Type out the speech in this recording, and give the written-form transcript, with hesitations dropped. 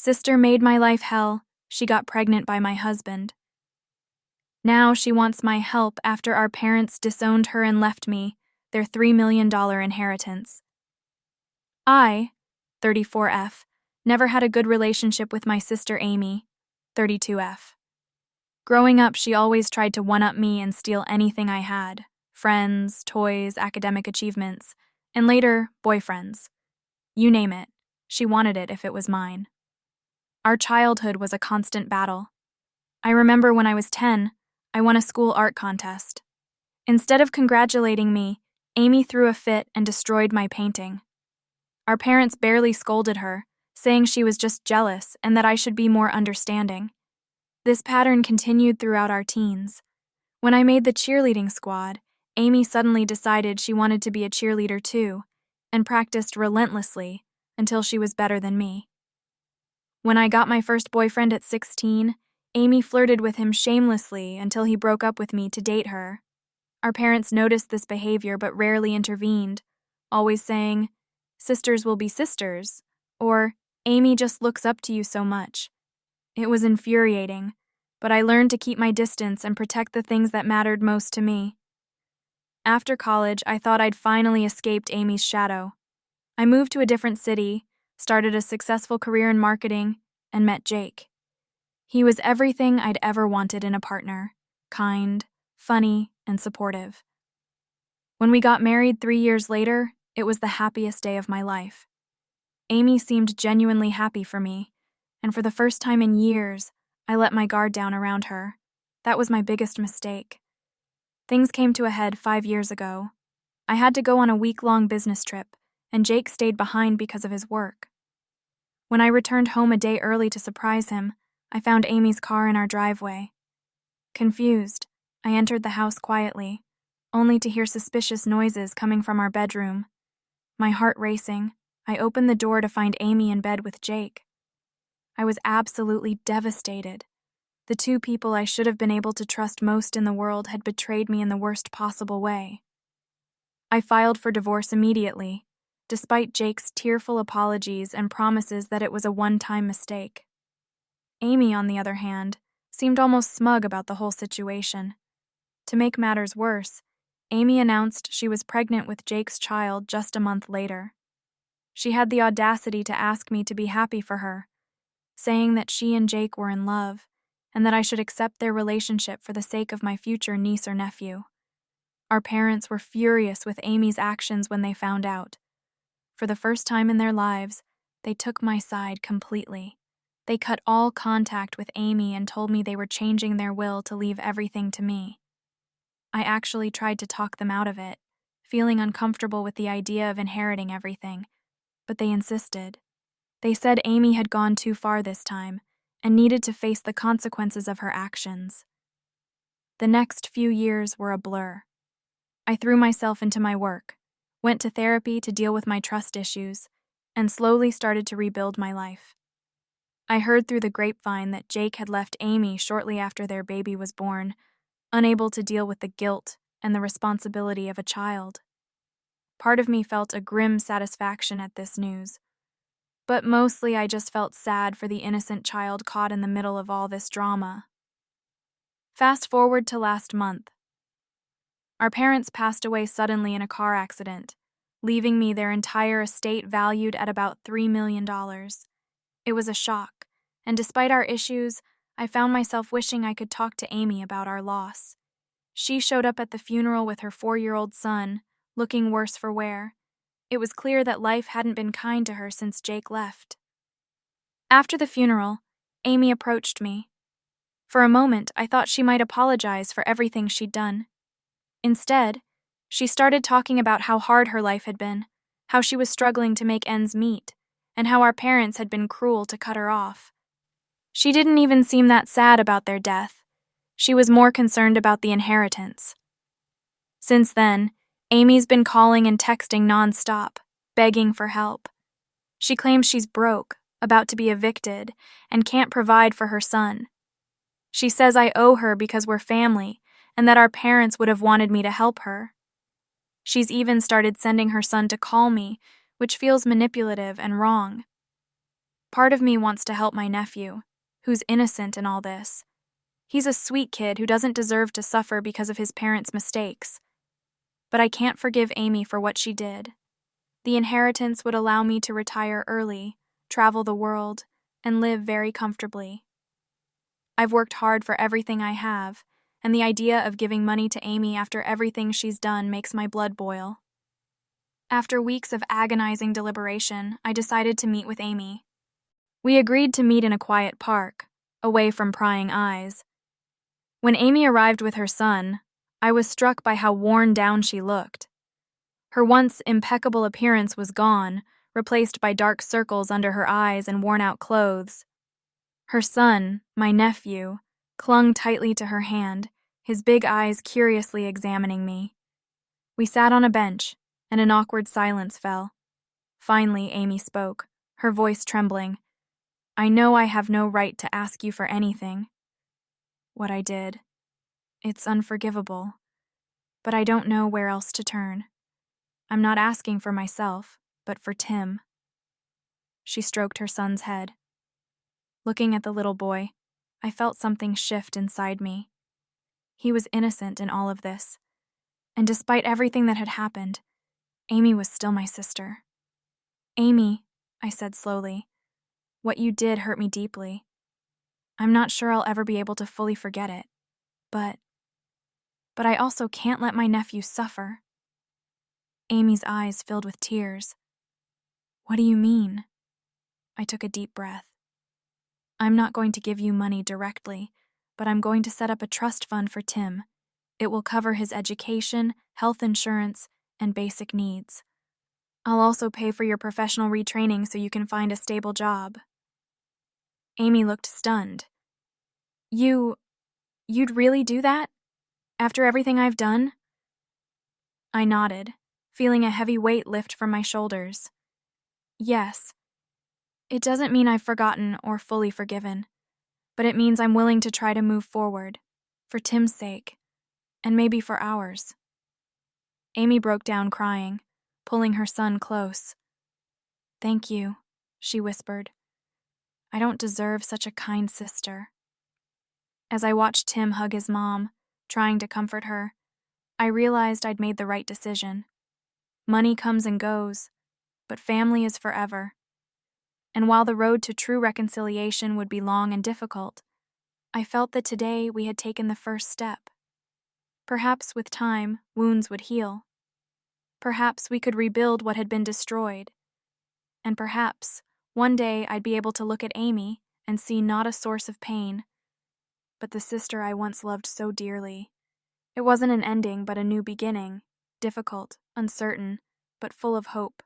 Sister made my life hell. She got pregnant by my husband. Now she wants my help after our parents disowned her and left me their $3 million inheritance. I, 34F, never had a good relationship with my sister Amy, 32F. Growing up, she always tried to one-up me and steal anything I had: friends, toys, academic achievements, and later, boyfriends. You name it, she wanted it if it was mine. Our childhood was a constant battle. I remember when I was 10, I won a school art contest. Instead of congratulating me, Amy threw a fit and destroyed my painting. Our parents barely scolded her, saying she was just jealous and that I should be more understanding. This pattern continued throughout our teens. When I made the cheerleading squad, Amy suddenly decided she wanted to be a cheerleader too, and practiced relentlessly until she was better than me. When I got my first boyfriend at 16, Amy flirted with him shamelessly until he broke up with me to date her. Our parents noticed this behavior but rarely intervened, always saying, "Sisters will be sisters," or "Amy just looks up to you so much." It was infuriating, but I learned to keep my distance and protect the things that mattered most to me. After college, I thought I'd finally escaped Amy's shadow. I moved to a different city, started a successful career in marketing, and met Jake. He was everything I'd ever wanted in a partner: kind, funny, and supportive. When we got married 3 years later, it was the happiest day of my life. Amy seemed genuinely happy for me, and for the first time in years, I let my guard down around her. That was my biggest mistake. Things came to a head 5 years ago. I had to go on a week-long business trip, and Jake stayed behind because of his work. When I returned home a day early to surprise him, I found Amy's car in our driveway. Confused, I entered the house quietly, only to hear suspicious noises coming from our bedroom. My heart racing, I opened the door to find Amy in bed with Jake. I was absolutely devastated. The two people I should have been able to trust most in the world had betrayed me in the worst possible way. I filed for divorce immediately, despite Jake's tearful apologies and promises that it was a one-time mistake. Amy, on the other hand, seemed almost smug about the whole situation. To make matters worse, Amy announced she was pregnant with Jake's child just a month later. She had the audacity to ask me to be happy for her, saying that she and Jake were in love, and that I should accept their relationship for the sake of my future niece or nephew. Our parents were furious with Amy's actions when they found out. For the first time in their lives, they took my side completely. They cut all contact with Amy and told me they were changing their will to leave everything to me. I actually tried to talk them out of it, feeling uncomfortable with the idea of inheriting everything, but they insisted. They said Amy had gone too far this time and needed to face the consequences of her actions. The next few years were a blur. I threw myself into my work, went to therapy to deal with my trust issues, and slowly started to rebuild my life. I heard through the grapevine that Jake had left Amy shortly after their baby was born, unable to deal with the guilt and the responsibility of a child. Part of me felt a grim satisfaction at this news, but mostly I just felt sad for the innocent child caught in the middle of all this drama. Fast forward to last month. Our parents passed away suddenly in a car accident, leaving me their entire estate valued at about $3 million. It was a shock, and despite our issues, I found myself wishing I could talk to Amy about our loss. She showed up at the funeral with her 4-year-old son, looking worse for wear. It was clear that life hadn't been kind to her since Jake left. After the funeral, Amy approached me. For a moment, I thought she might apologize for everything she'd done. Instead, she started talking about how hard her life had been, how she was struggling to make ends meet, and how our parents had been cruel to cut her off. She didn't even seem that sad about their death. She was more concerned about the inheritance. Since then, Amy's been calling and texting nonstop, begging for help. She claims she's broke, about to be evicted, and can't provide for her son. She says I owe her because we're family, and that our parents would have wanted me to help her. She's even started sending her son to call me, which feels manipulative and wrong. Part of me wants to help my nephew, who's innocent in all this. He's a sweet kid who doesn't deserve to suffer because of his parents' mistakes. But I can't forgive Amy for what she did. The inheritance would allow me to retire early, travel the world, and live very comfortably. I've worked hard for everything I have, and the idea of giving money to Amy after everything she's done makes my blood boil. After weeks of agonizing deliberation, I decided to meet with Amy. We agreed to meet in a quiet park, away from prying eyes. When Amy arrived with her son, I was struck by how worn down she looked. Her once impeccable appearance was gone, replaced by dark circles under her eyes and worn-out clothes. Her son, my nephew, clung tightly to her hand, his big eyes curiously examining me. We sat on a bench, and an awkward silence fell. Finally, Amy spoke, her voice trembling. "I know I have no right to ask you for anything. What I did. It's unforgivable. But I don't know where else to turn. I'm not asking for myself, but for Tim." She stroked her son's head. Looking at the little boy, I felt something shift inside me. He was innocent in all of this, and despite everything that had happened, Amy was still my sister. "Amy," I said slowly, "what you did hurt me deeply. I'm not sure I'll ever be able to fully forget it, but I also can't let my nephew suffer." Amy's eyes filled with tears. "What do you mean?" I took a deep breath. "I'm not going to give you money directly, but I'm going to set up a trust fund for Tim. It will cover his education, health insurance, and basic needs. I'll also pay for your professional retraining so you can find a stable job." Amy looked stunned. You'd really do that? After everything I've done?" I nodded, feeling a heavy weight lift from my shoulders. "Yes. It doesn't mean I've forgotten or fully forgiven, but it means I'm willing to try to move forward, for Tim's sake, and maybe for ours." Amy broke down crying, pulling her son close. "Thank you," she whispered. "I don't deserve such a kind sister." As I watched Tim hug his mom, trying to comfort her, I realized I'd made the right decision. Money comes and goes, but family is forever. And while the road to true reconciliation would be long and difficult, I felt that today we had taken the first step. Perhaps with time, wounds would heal. Perhaps we could rebuild what had been destroyed. And perhaps, one day I'd be able to look at Amy and see not a source of pain, but the sister I once loved so dearly. It wasn't an ending, but a new beginning, difficult, uncertain, but full of hope.